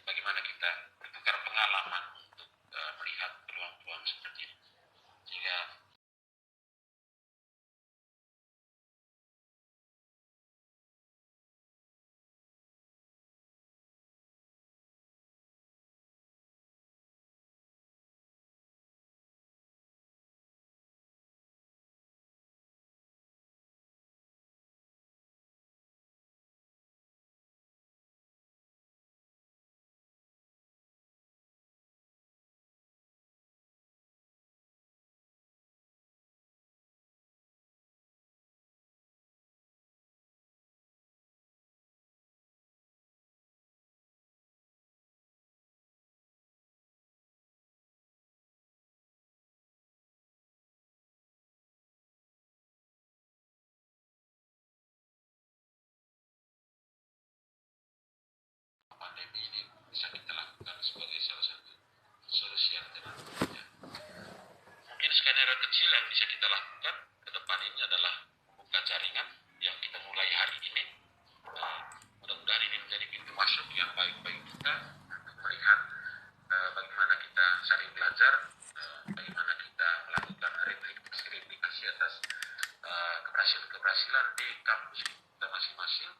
bagaimana kita bertukar pengalaman untuk melihat peluang-peluang seperti ini. Sehingga pandemi ini bisa kita lakukan sebagai salah satu solusi alternatif. Mungkin skenario kecil yang bisa kita lakukan ke depan ini adalah membuka jaringan yang kita mulai hari ini. Mudah-mudahan ini menjadi pintu masuk yang baik bagi kita untuk melihat bagaimana kita saling belajar, bagaimana kita melakukan replikasi atas keberhasilan di kampus kita masing-masing,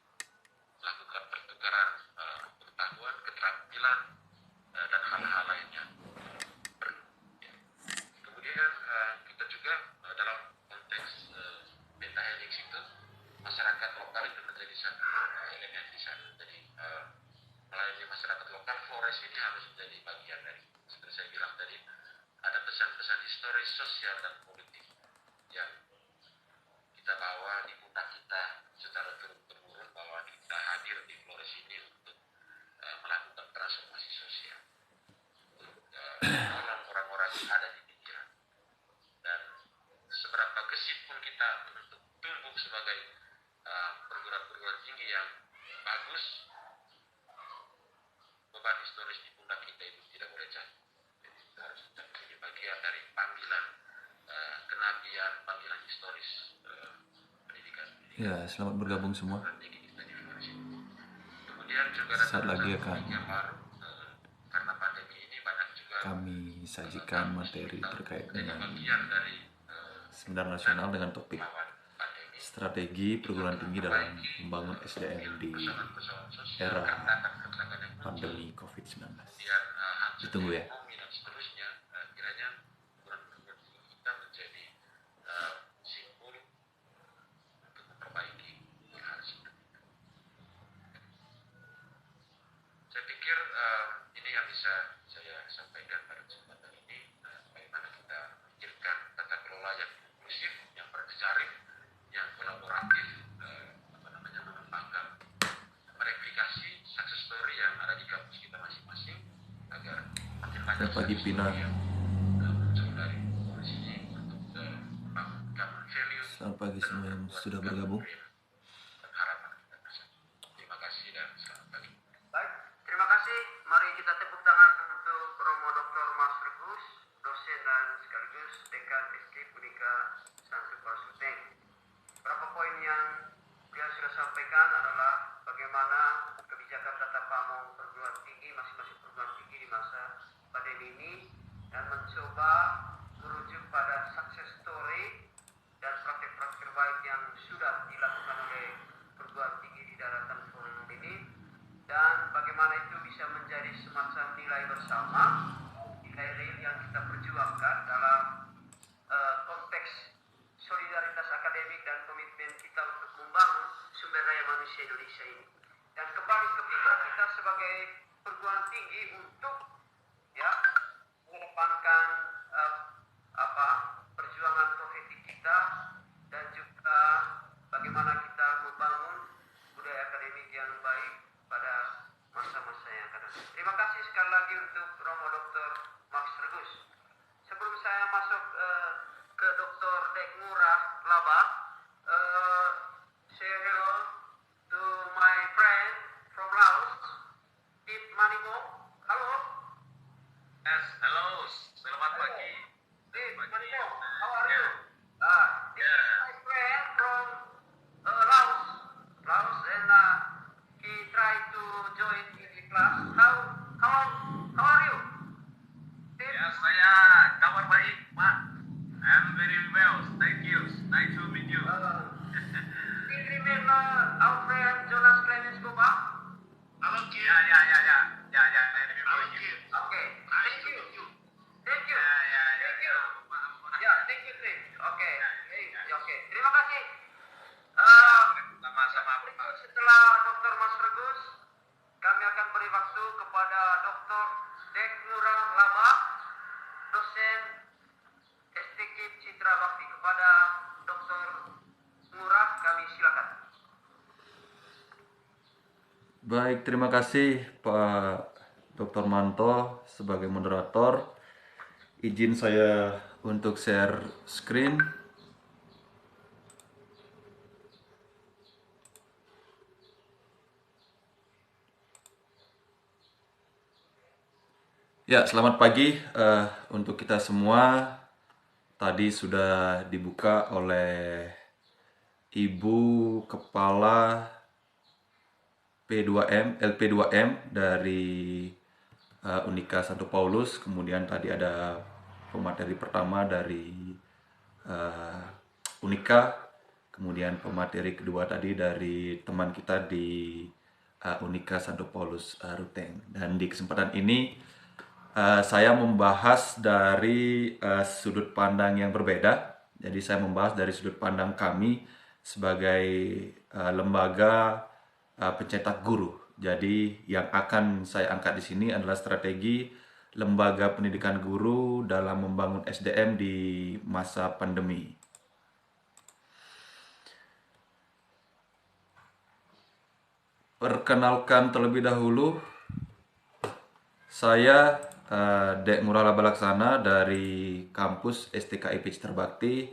melakukan pertukaran pengetahuan, keterampilan, dan hal-hal lainnya. Kemudian kita juga dalam konteks data helix itu, masyarakat lokal itu menjadi satu elemen di sana. Jadi melayani masyarakat lokal, Flores ini harus menjadi bagian dari, seperti saya bilang tadi, ada pesan-pesan historis, sosial, dan politik yang kita bawa di pundak kita secara turun-temurun, bahwa kita hadir di Flores ini untuk melakukan transformasi sosial, untuk menolong orang-orang yang ada di pikiran. Dan seberapa gesit pun kita untuk tumbuh sebagai perguruan tinggi yang bagus, beban historis di pundak kita itu tidak boleh jatuh. Jadi kita harus menjadi bagian dari panggilan kenabian, panggilan historis pendidikan. Ya, selamat bergabung semua. Kemudian juga saat lagi akan karena pandemi ini banyak juga kami sajikan materi terkait dengan seminar nasional dengan topik strategi perguruan tinggi dalam membangun SDM di era pandemi COVID-19. Ditunggu ya. Ini yang bisa saya sampaikan pada kesempatan ini, bagaimana kita memikirkan tata kelola yang inklusif, yang berjejaring, yang kolaboratif, mengembangkan, mereplikasi success story yang ada di kampus kita masing-masing agar makin banyak pagi Pinang. muncul dari sini untuk membangun value. Selamat pagi semua yang sudah bergabung. Terima kasih dan selamat pagi. Baik, terima kasih. Mari kita tepuk tangan untuk Romo Dr. Mas Regus, dosen dan sekaligus dekan FKIP Unika Santo Parsuteng. Beberapa poin yang beliau sudah sampaikan adalah bagaimana kebijakan tata pamong perguruan tinggi, masing-masing perguruan tinggi di masa pandemi ini, dan mencoba merujuk pada success story dan praktik-praktik baik yang sudah dilakukan oleh perguruan tinggi di daratan forum ini, dan bagaimana itu bisa menjadi semacam nilai bersama, nilai real yang kita perjuangkan dalam konteks solidaritas akademik dan komitmen kita untuk membangun sumber daya manusia Indonesia ini. Dan kembali ke kita sebagai perguruan tinggi untuk mengedepankan perjuangan profetik kita, dan juga bagaimana kita membangun budaya akademik yang baik pada masa-masa yang akan datang. Terima kasih sekali lagi untuk Romo Dr. Max Regus. Sebelum saya masuk ke Dr. Dekmurah Laba, say hello to my friend from Laos, Pip Manimo. Halo. Yes, hello. Selamat pagi. Pip Manimo, how are you? This is my friend from Laos, and he tried to join in the class. How kepada Dr. Dek Nurah Lama, dosen STKIP Citra Bakti. Kepada Dr. Nurah kami silakan. Baik, terima kasih Pak Dr. Manto sebagai moderator. Izin saya untuk share screen. Ya, selamat pagi untuk kita semua. Tadi sudah dibuka oleh Ibu Kepala P2M, LP2M dari Unika Santo Paulus. Kemudian tadi ada pemateri pertama dari Unika. Kemudian pemateri kedua tadi dari teman kita di Unika Santo Paulus Ruteng. Dan di kesempatan ini saya membahas dari sudut pandang yang berbeda. Jadi saya membahas dari sudut pandang kami sebagai lembaga pencetak guru. Jadi yang akan saya angkat di sini adalah strategi lembaga pendidikan guru dalam membangun SDM di masa pandemi. Perkenalkan terlebih dahulu, saya Dek Nurah Labalaksana dari kampus STKIP Citra Bakti.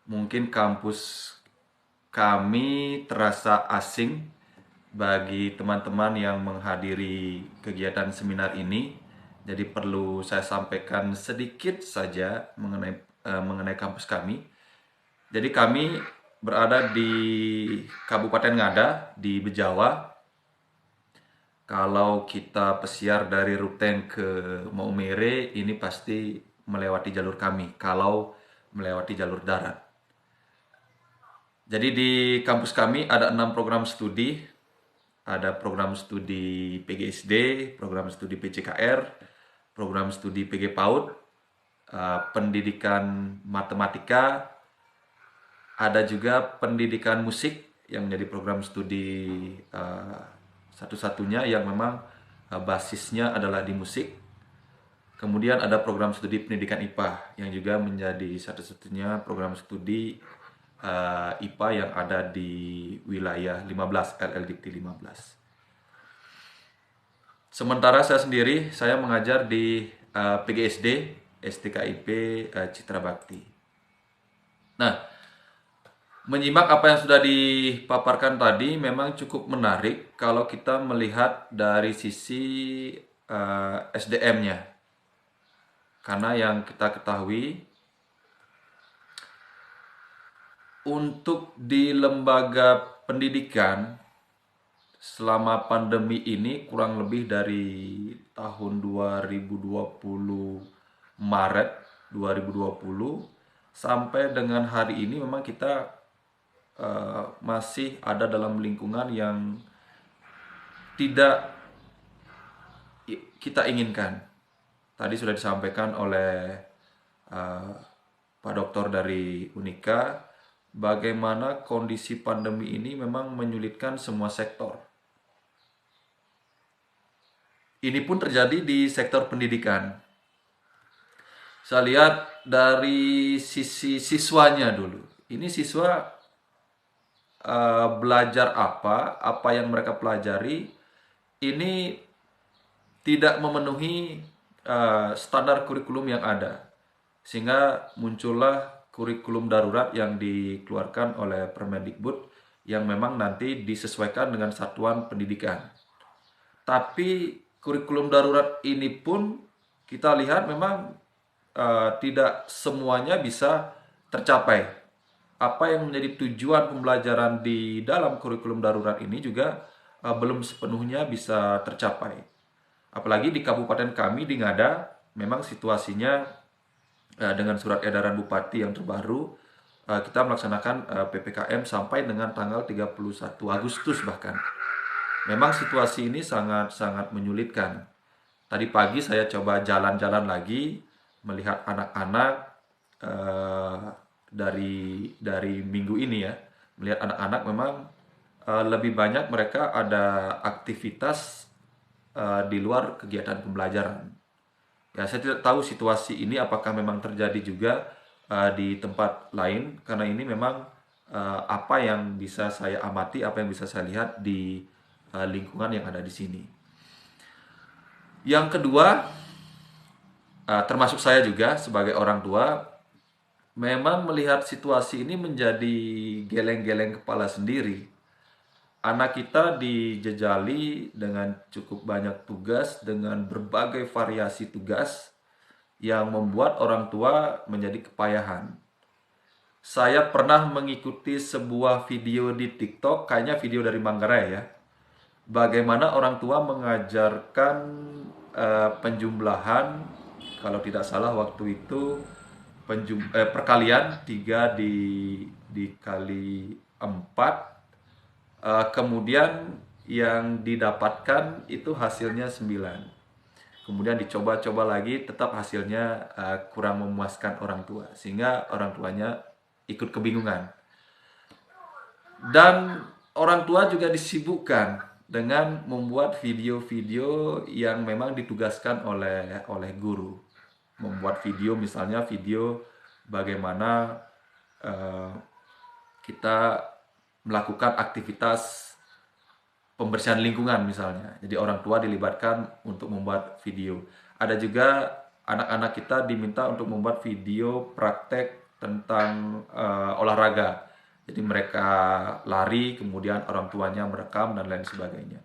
Mungkin kampus kami terasa asing bagi teman-teman yang menghadiri kegiatan seminar ini. Jadi perlu saya sampaikan sedikit saja mengenai kampus kami. Jadi kami berada di Kabupaten Ngada di Bejawa. Kalau kita pesiar dari Ruteng ke Maumere, ini pasti melewati jalur kami, kalau melewati jalur darat. Jadi di kampus kami ada 6 program studi. Ada program studi PGSD, program studi PCKR, program studi PG PAUD, pendidikan matematika, ada juga pendidikan musik yang menjadi program studi satu-satunya yang memang basisnya adalah di musik. Kemudian ada program studi pendidikan IPA yang juga menjadi satu-satunya program studi IPA yang ada di wilayah 15, LLDIPTI 15. Sementara saya sendiri, saya mengajar di PGSD, STKIP Citra Bakti. Nah, menyimak apa yang sudah dipaparkan tadi memang cukup menarik kalau kita melihat dari sisi SDM-nya. Karena yang kita ketahui, untuk di lembaga pendidikan selama pandemi ini kurang lebih dari tahun 2020 Maret 2020 sampai dengan hari ini memang kita masih ada dalam lingkungan yang tidak kita inginkan. Tadi sudah disampaikan oleh Pak Doktor dari Unika, bagaimana kondisi pandemi ini memang menyulitkan semua sektor. Ini pun terjadi di sektor pendidikan. Saya lihat dari sisi siswanya dulu. Ini siswa belajar apa yang mereka pelajari ini tidak memenuhi standar kurikulum yang ada, sehingga muncullah kurikulum darurat yang dikeluarkan oleh Permendikbud yang memang nanti disesuaikan dengan satuan pendidikan. Tapi kurikulum darurat ini pun kita lihat memang tidak semuanya bisa tercapai. Apa yang menjadi tujuan pembelajaran di dalam kurikulum darurat ini juga belum sepenuhnya bisa tercapai. Apalagi di kabupaten kami di Ngada, memang situasinya dengan surat edaran Bupati yang terbaru, kita melaksanakan PPKM sampai dengan tanggal 31 Agustus bahkan. Memang situasi ini sangat menyulitkan. Tadi pagi saya coba jalan-jalan lagi, melihat anak-anak dari minggu ini ya, melihat anak-anak memang lebih banyak mereka ada aktivitas di luar kegiatan pembelajaran. Ya, saya tidak tahu situasi ini apakah memang terjadi juga di tempat lain, karena ini memang apa yang bisa saya amati, apa yang bisa saya lihat di lingkungan yang ada di sini. Yang kedua, termasuk saya juga sebagai orang tua, memang melihat situasi ini menjadi geleng-geleng kepala sendiri. Anak kita dijejali dengan cukup banyak tugas, dengan berbagai variasi tugas yang membuat orang tua menjadi kepayahan. Saya pernah mengikuti sebuah video di TikTok, kayaknya video dari Manggarai ya. Bagaimana orang tua mengajarkan penjumlahan, kalau tidak salah waktu itu perkalian 3 dikali 4. Kemudian yang didapatkan itu hasilnya 9. Kemudian dicoba-coba lagi, tetap hasilnya kurang memuaskan orang tua, sehingga orang tuanya ikut kebingungan. Dan orang tua juga disibukkan dengan membuat video-video yang memang ditugaskan oleh guru. Membuat video, misalnya video bagaimana kita melakukan aktivitas pembersihan lingkungan misalnya. Jadi orang tua dilibatkan untuk membuat video. Ada juga anak-anak kita diminta untuk membuat video praktek tentang olahraga. Jadi mereka lari, kemudian orang tuanya merekam dan lain sebagainya.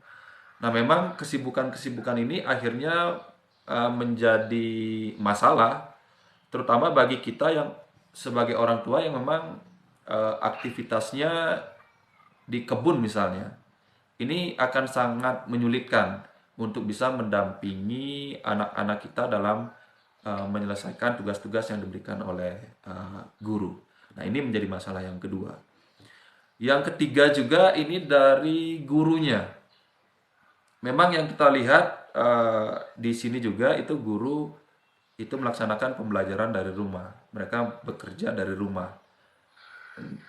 Nah, memang kesibukan-kesibukan ini akhirnya menjadi masalah, terutama bagi kita yang sebagai orang tua yang memang aktivitasnya di kebun misalnya. Ini akan sangat menyulitkan untuk bisa mendampingi anak-anak kita dalam menyelesaikan tugas-tugas yang diberikan oleh guru. Nah, ini menjadi masalah yang kedua. Yang ketiga juga ini dari gurunya. Memang yang kita lihat di sini juga itu guru itu melaksanakan pembelajaran dari rumah. Mereka bekerja dari rumah.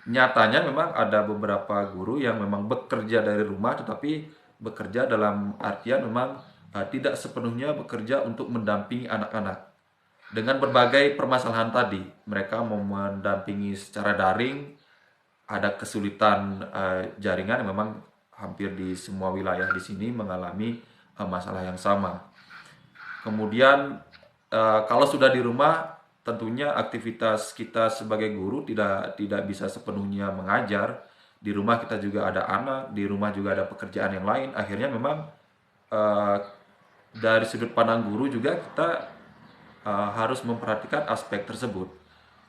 Nyatanya memang ada beberapa guru yang memang bekerja dari rumah, tetapi bekerja dalam artian memang tidak sepenuhnya bekerja untuk mendampingi anak-anak. Dengan berbagai permasalahan tadi, mereka mau mendampingi secara daring, ada kesulitan jaringan yang memang hampir di semua wilayah di sini mengalami masalah yang sama. Kemudian kalau sudah di rumah, tentunya aktivitas kita sebagai guru tidak bisa sepenuhnya mengajar. Di rumah kita juga ada anak, di rumah juga ada pekerjaan yang lain. Akhirnya memang dari sudut pandang guru juga kita harus memperhatikan aspek tersebut.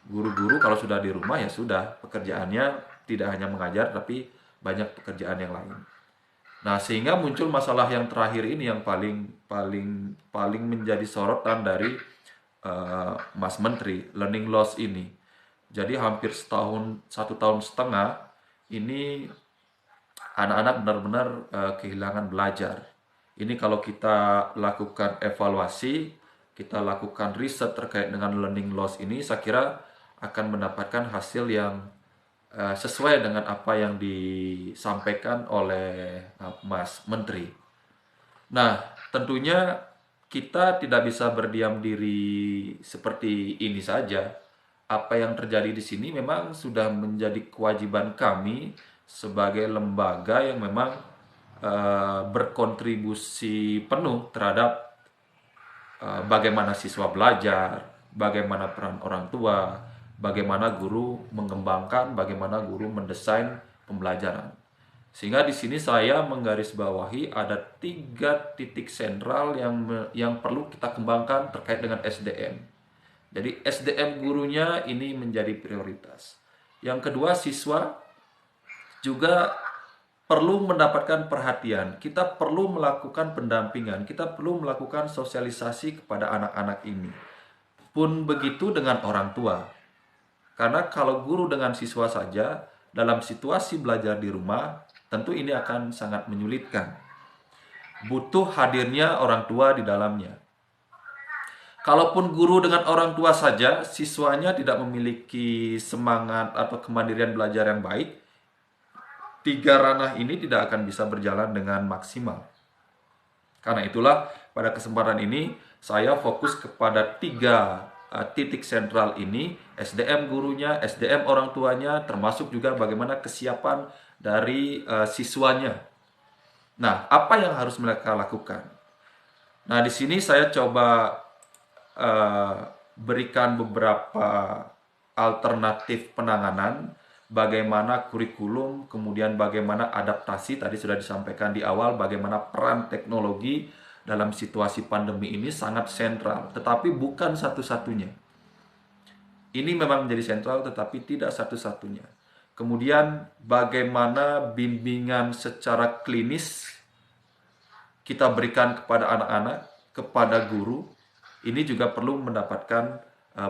Guru-guru kalau sudah di rumah ya sudah, pekerjaannya tidak hanya mengajar tapi banyak pekerjaan yang lain. Nah, sehingga muncul masalah yang terakhir ini yang paling menjadi sorotan dari Mas Menteri, learning loss ini. Jadi hampir 1,5 tahun ini anak-anak benar-benar kehilangan belajar. Ini kalau kita lakukan evaluasi, kita lakukan riset terkait dengan learning loss ini, saya kira akan mendapatkan hasil yang sesuai dengan apa yang disampaikan oleh Mas Menteri. Nah, tentunya kita tidak bisa berdiam diri seperti ini saja. Apa yang terjadi di sini memang sudah menjadi kewajiban kami sebagai lembaga yang memang berkontribusi penuh terhadap bagaimana siswa belajar, bagaimana peran orang tua, bagaimana guru mengembangkan, bagaimana guru mendesain pembelajaran. Sehingga di sini saya menggarisbawahi ada 3 titik sentral yang perlu kita kembangkan terkait dengan SDM. Jadi SDM gurunya ini menjadi prioritas. Yang kedua, siswa juga perlu mendapatkan perhatian. Kita perlu melakukan pendampingan, kita perlu melakukan sosialisasi kepada anak-anak ini. Pun begitu dengan orang tua. Karena kalau guru dengan siswa saja dalam situasi belajar di rumah, tentu ini akan sangat menyulitkan. Butuh hadirnya orang tua di dalamnya. Kalaupun guru dengan orang tua saja, siswanya tidak memiliki semangat atau kemandirian belajar yang baik, 3 ranah ini tidak akan bisa berjalan dengan maksimal. Karena itulah pada kesempatan ini saya fokus kepada 3 titik sentral ini, SDM gurunya, SDM orang tuanya, termasuk juga bagaimana kesiapan dari siswanya. Nah, apa yang harus mereka lakukan? Nah, di sini saya coba berikan beberapa alternatif penanganan, bagaimana kurikulum, kemudian bagaimana adaptasi, tadi sudah disampaikan di awal, bagaimana peran teknologi dalam situasi pandemi ini sangat sentral, tetapi bukan satu-satunya. Ini memang menjadi sentral, tetapi tidak satu-satunya. Kemudian bagaimana bimbingan secara klinis kita berikan kepada anak-anak, kepada guru, ini juga perlu mendapatkan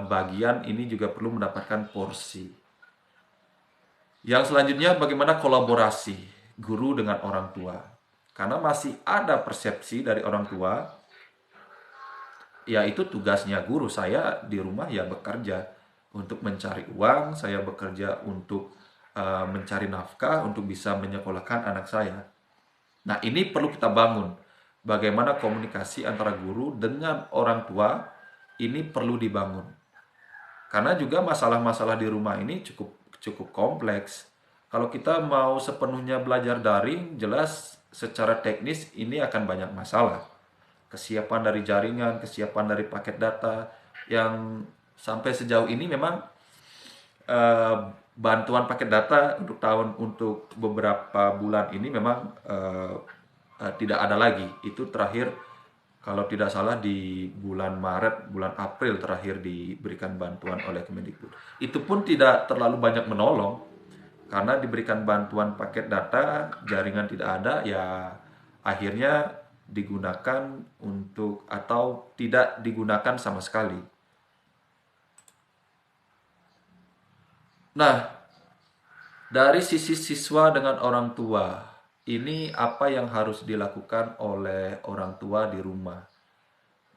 bagian, ini juga perlu mendapatkan porsi. Yang selanjutnya bagaimana kolaborasi guru dengan orang tua. Karena masih ada persepsi dari orang tua, yaitu tugasnya guru, saya di rumah ya bekerja untuk mencari uang, saya bekerja untuk mencari nafkah, untuk bisa menyekolahkan anak saya. Nah, ini perlu kita bangun. Bagaimana komunikasi antara guru dengan orang tua ini perlu dibangun. Karena juga masalah-masalah di rumah ini cukup kompleks. Kalau kita mau sepenuhnya belajar daring, jelas secara teknis ini akan banyak masalah. Kesiapan dari jaringan, kesiapan dari paket data, yang sampai sejauh ini memang bantuan paket data untuk beberapa bulan ini memang tidak ada lagi. Itu terakhir kalau tidak salah di bulan Maret, bulan April terakhir diberikan bantuan oleh Kemendikbud. Itu pun tidak terlalu banyak menolong, karena diberikan bantuan paket data, jaringan tidak ada, ya akhirnya digunakan untuk atau tidak digunakan sama sekali. Nah, dari sisi siswa dengan orang tua, ini apa yang harus dilakukan oleh orang tua di rumah.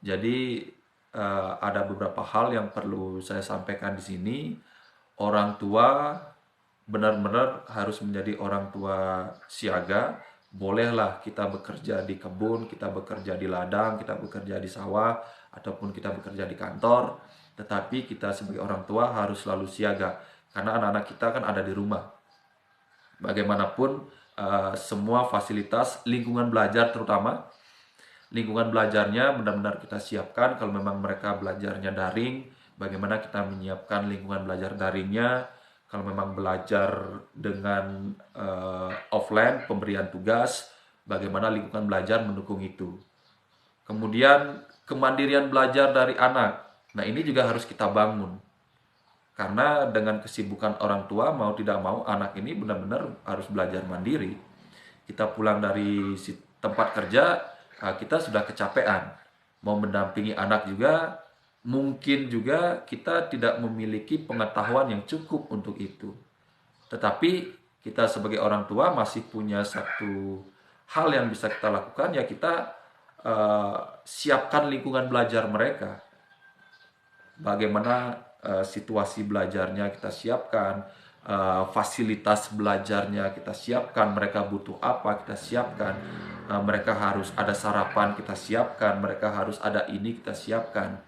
Jadi ada beberapa hal yang perlu saya sampaikan di sini. Orang tua benar-benar harus menjadi orang tua siaga. Bolehlah kita bekerja di kebun, kita bekerja di ladang, kita bekerja di sawah, ataupun kita bekerja di kantor. Tetapi kita sebagai orang tua harus selalu siaga, karena anak-anak kita kan ada di rumah. Bagaimanapun semua fasilitas lingkungan belajar, terutama lingkungan belajarnya benar-benar kita siapkan. Kalau memang mereka belajarnya daring, bagaimana kita menyiapkan lingkungan belajar daringnya. Kalau memang belajar dengan offline, pemberian tugas, bagaimana lingkungan belajar mendukung itu. Kemudian kemandirian belajar dari anak, nah ini juga harus kita bangun. Karena dengan kesibukan orang tua, mau tidak mau anak ini benar-benar harus belajar mandiri. Kita pulang dari tempat kerja, kita sudah kecapean. Mau mendampingi anak juga, mungkin juga kita tidak memiliki pengetahuan yang cukup untuk itu. Tetapi kita sebagai orang tua masih punya satu hal yang bisa kita lakukan, ya kita siapkan lingkungan belajar mereka. Bagaimana situasi belajarnya kita siapkan, fasilitas belajarnya kita siapkan, mereka butuh apa kita siapkan, mereka harus ada sarapan kita siapkan, mereka harus ada ini kita siapkan.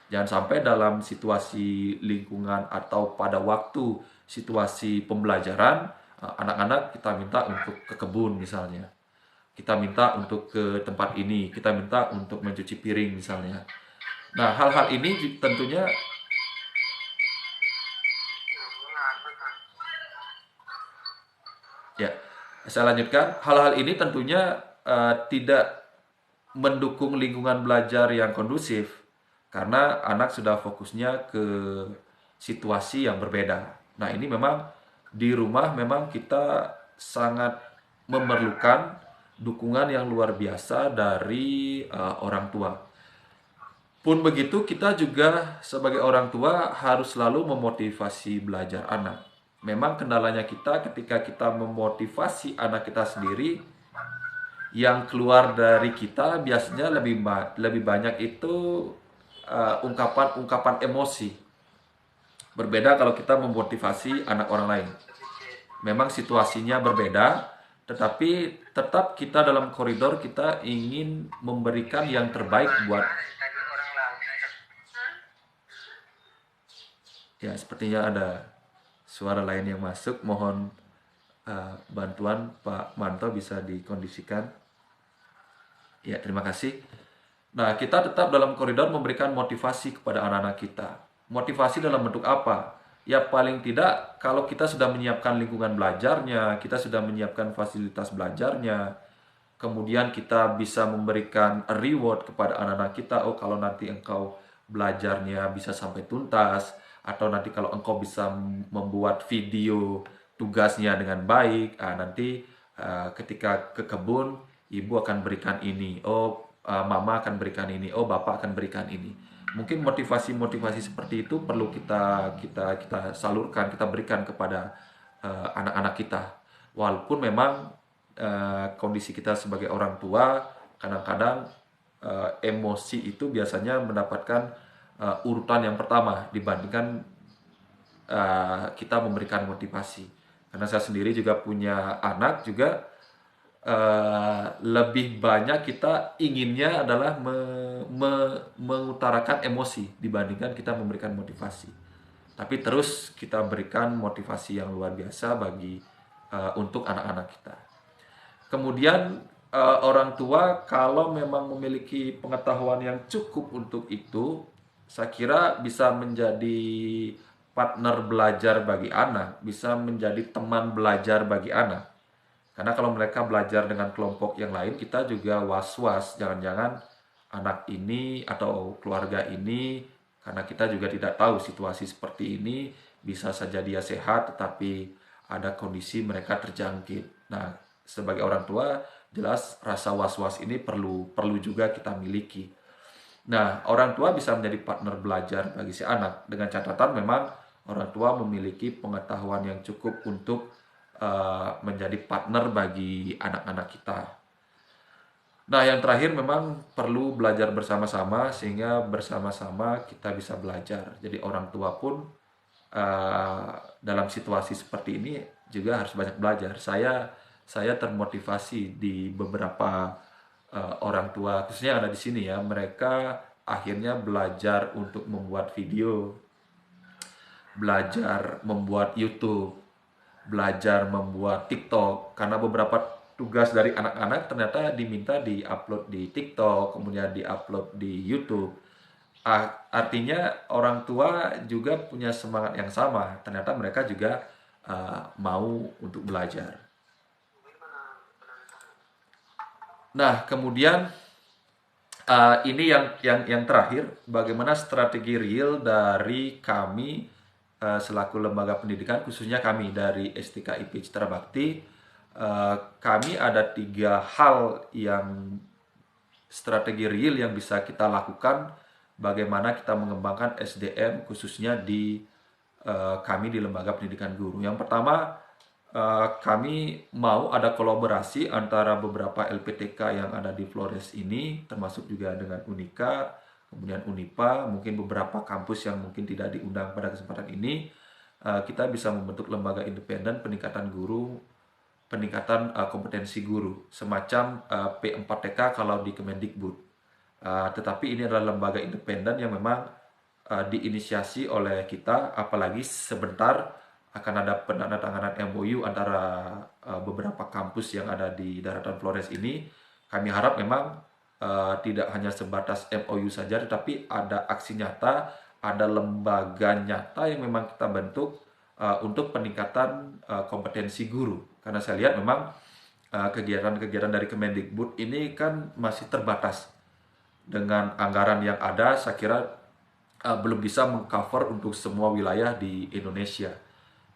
Jangan sampai dalam situasi lingkungan atau pada waktu situasi pembelajaran, anak-anak kita minta untuk ke kebun misalnya, kita minta untuk ke tempat ini, kita minta untuk mencuci piring misalnya. Nah, hal-hal ini tentunya ya, saya lanjutkan. Hal-hal ini tentunya tidak mendukung lingkungan belajar yang kondusif, karena anak sudah fokusnya ke situasi yang berbeda. Nah, ini memang di rumah memang kita sangat memerlukan dukungan yang luar biasa dari orang tua. Pun begitu, kita juga sebagai orang tua harus selalu memotivasi belajar anak. Memang kendalanya kita ketika kita memotivasi anak kita sendiri, yang keluar dari kita biasanya lebih banyak itu ungkapan-ungkapan emosi. Berbeda kalau kita memotivasi anak orang lain. Memang situasinya berbeda, Tetapi tetap kita dalam koridor kita ingin memberikan yang terbaik buat, ya sepertinya ada suara lain yang masuk. Mohon bantuan Pak Manto bisa dikondisikan. Ya, terima kasih. Nah, kita tetap dalam koridor memberikan motivasi kepada anak-anak kita. Motivasi dalam bentuk apa? Ya paling tidak kalau kita sudah menyiapkan lingkungan belajarnya, kita sudah menyiapkan fasilitas belajarnya, kemudian kita bisa memberikan reward kepada anak-anak kita. Oh, kalau nanti engkau belajarnya bisa sampai tuntas, atau nanti kalau engkau bisa membuat video tugasnya dengan baik, nanti ketika ke kebun, ibu akan berikan ini. Oh, mama akan berikan ini. Oh, bapak akan berikan ini. Mungkin motivasi-motivasi seperti itu perlu kita salurkan, kita berikan kepada anak-anak kita. Walaupun memang kondisi kita sebagai orang tua kadang-kadang emosi itu biasanya mendapatkan urutan yang pertama dibandingkan kita memberikan motivasi. Karena saya sendiri juga punya anak juga, lebih banyak kita inginnya adalah mengutarakan emosi dibandingkan kita memberikan motivasi. Tapi terus kita berikan motivasi yang luar biasa bagi untuk anak-anak kita. Kemudian orang tua kalau memang memiliki pengetahuan yang cukup untuk itu, saya kira bisa menjadi partner belajar bagi anak, bisa menjadi teman belajar bagi anak. Karena kalau mereka belajar dengan kelompok yang lain, kita juga was-was, jangan-jangan anak ini atau keluarga ini, karena kita juga tidak tahu situasi seperti ini, bisa saja dia sehat tetapi ada kondisi mereka terjangkit. Nah, sebagai orang tua, jelas rasa was-was ini perlu juga kita miliki. Nah, orang tua bisa menjadi partner belajar bagi si anak, dengan catatan memang orang tua memiliki pengetahuan yang cukup untuk menjadi partner bagi anak-anak kita. Nah, yang terakhir memang perlu belajar bersama-sama, sehingga bersama-sama kita bisa belajar. Jadi orang tua pun dalam situasi seperti ini juga harus banyak belajar. Saya termotivasi di beberapa orang tua, khususnya yang ada di sini ya, mereka akhirnya belajar untuk membuat video, belajar membuat YouTube, belajar membuat TikTok, karena beberapa tugas dari anak-anak ternyata diminta di-upload di TikTok, kemudian di-upload di YouTube. Artinya orang tua juga punya semangat yang sama, ternyata mereka juga mau untuk belajar. Nah, kemudian ini yang terakhir, bagaimana strategi real dari kami selaku lembaga pendidikan, khususnya kami dari STKIP Citra Bakti. Kami ada 3 hal yang strategi real yang bisa kita lakukan bagaimana kita mengembangkan SDM khususnya di kami di lembaga pendidikan guru. Yang pertama, kami mau ada kolaborasi antara beberapa LPTK yang ada di Flores ini, termasuk juga dengan Unika, kemudian Unipa, mungkin beberapa kampus yang mungkin tidak diundang pada kesempatan ini. Kita bisa membentuk lembaga independen peningkatan guru, peningkatan kompetensi guru, semacam P4TK kalau di Kemendikbud. Tetapi ini adalah lembaga independen yang memang diinisiasi oleh kita, apalagi sebentar akan ada penandatanganan MOU antara beberapa kampus yang ada di daratan Flores ini. Kami harap memang tidak hanya sebatas MOU saja, tetapi ada aksi nyata, ada lembaga nyata yang memang kita bentuk untuk peningkatan kompetensi guru. Karena saya lihat memang kegiatan-kegiatan dari Kemendikbud ini kan masih terbatas. Dengan anggaran yang ada, saya kira belum bisa mengcover untuk semua wilayah di Indonesia.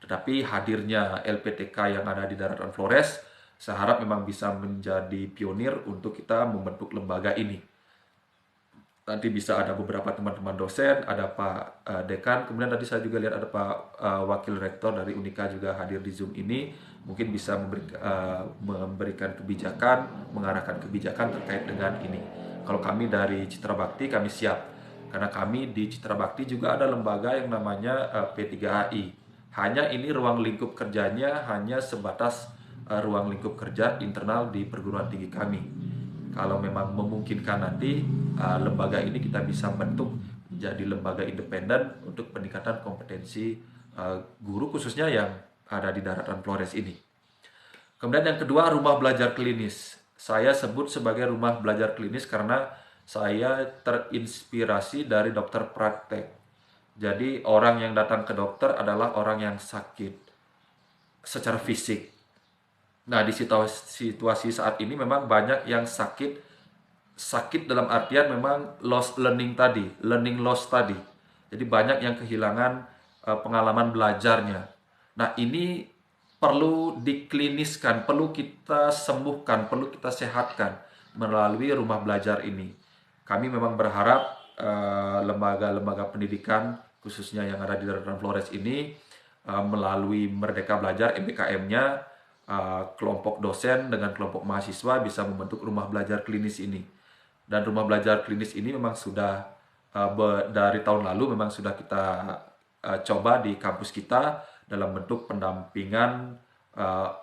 Tetapi hadirnya LPTK yang ada di daratan Flores, saya harap memang bisa menjadi pionir untuk kita membentuk lembaga ini. Nanti bisa ada beberapa teman-teman dosen, ada Pak Dekan, kemudian tadi saya juga lihat ada Pak Wakil Rektor dari Unika juga hadir di Zoom ini. Mungkin bisa memberikan kebijakan, mengarahkan kebijakan terkait dengan ini. Kalau kami dari Citra Bakti, kami siap. Karena kami di Citra Bakti juga ada lembaga yang namanya P3HI. Hanya ini ruang lingkup kerjanya hanya sebatas ruang lingkup kerja internal di perguruan tinggi kami. Kalau memang memungkinkan nanti lembaga ini kita bisa bentuk menjadi lembaga independen untuk peningkatan kompetensi guru khususnya yang ada di daratan Flores ini. Kemudian yang kedua, rumah belajar klinis. Saya sebut sebagai rumah belajar klinis karena saya terinspirasi dari dokter praktek. Jadi orang yang datang ke dokter adalah orang yang sakit secara fisik. Nah, di situasi saat ini memang banyak yang sakit dalam artian memang lost learning tadi, learning loss tadi. Jadi banyak yang kehilangan pengalaman belajarnya. Nah, ini perlu dikliniskan, perlu kita sembuhkan, perlu kita sehatkan melalui rumah belajar ini. Kami memang berharap lembaga-lembaga pendidikan khususnya yang ada di Daratan Flores ini melalui Merdeka Belajar MBKM-nya, kelompok dosen dengan kelompok mahasiswa bisa membentuk rumah belajar klinis ini. Dan rumah belajar klinis ini memang sudah dari tahun lalu memang sudah kita coba di kampus kita dalam bentuk pendampingan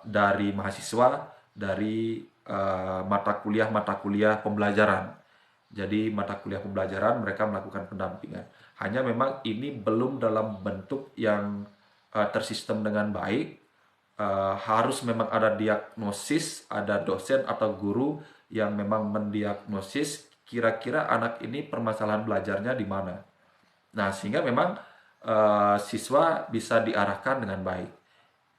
dari mahasiswa dari mata kuliah pembelajaran. Jadi mata kuliah pembelajaran mereka melakukan pendampingan. Hanya memang ini belum dalam bentuk yang tersistem dengan baik. Harus memang ada diagnosis, ada dosen atau guru yang memang mendiagnosis kira-kira anak ini permasalahan belajarnya di mana. Nah, sehingga memang siswa bisa diarahkan dengan baik.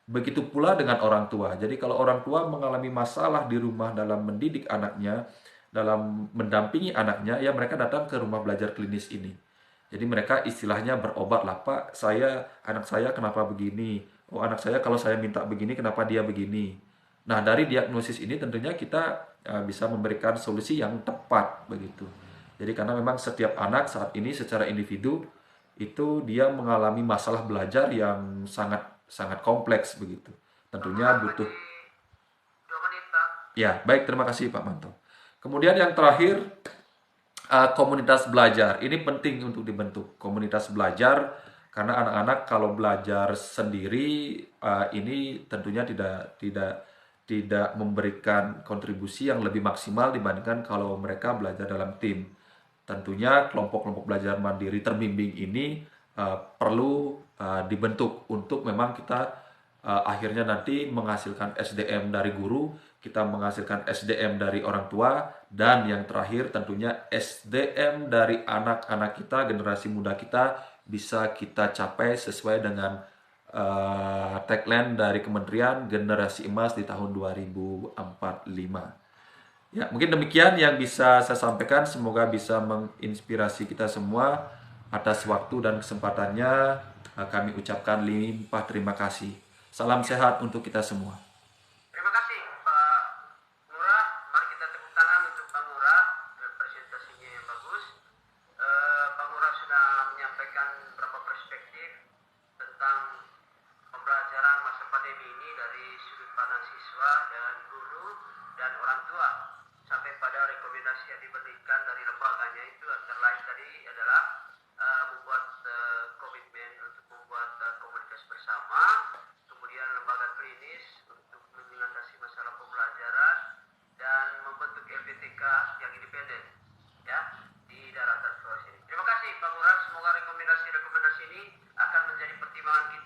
Begitu pula dengan orang tua. Jadi kalau orang tua mengalami masalah di rumah dalam mendidik anaknya, dalam mendampingi anaknya, ya mereka datang ke rumah belajar klinis ini. Jadi mereka istilahnya berobat lah, Pak, anak saya kenapa begini? Oh, anak saya kalau saya minta begini, kenapa dia begini? Nah, dari diagnosis ini tentunya kita bisa memberikan solusi yang tepat begitu. Jadi karena memang setiap anak saat ini secara individu itu dia mengalami masalah belajar yang sangat sangat kompleks begitu. Tentunya butuh. Ya, baik, terima kasih Pak Manto. Kemudian yang terakhir, komunitas belajar. Ini penting untuk dibentuk komunitas belajar karena anak-anak kalau belajar sendiri ini tentunya tidak memberikan kontribusi yang lebih maksimal dibandingkan kalau mereka belajar dalam tim. Tentunya kelompok-kelompok belajar mandiri terbimbing ini perlu dibentuk untuk memang kita akhirnya nanti menghasilkan SDM dari guru, kita menghasilkan SDM dari orang tua, dan yang terakhir tentunya SDM dari anak-anak kita, generasi muda kita bisa kita capai sesuai dengan tagline dari Kementerian Generasi Emas di tahun 2045. Ya, mungkin demikian yang bisa saya sampaikan. Semoga bisa menginspirasi kita semua. Atas waktu dan kesempatannya kami ucapkan limpah terima kasih. Salam sehat untuk kita semua. Terima kasih Pak Ngurah. Mari kita tepuk tangan untuk Pak Ngurah dan presentasinya yang bagus. Pak Ngurah sudah menyampaikan beberapa perspektif tentang pembelajaran masa pandemi ini dari sudut pandang siswa dan guru dan orang tua sampai pada rekomendasi yang diberikan dari lembaganya. Itu antara lain tadi adalah membuat komitmen untuk membuat komunitas bersama, kemudian lembaga klinis untuk mengatasi masalah pembelajaran dan membentuk LPTK yang independen ya di daratan Flores ini. Terima kasih Pak Ngurah, semoga rekomendasi-rekomendasi ini akan menjadi pertimbangan kita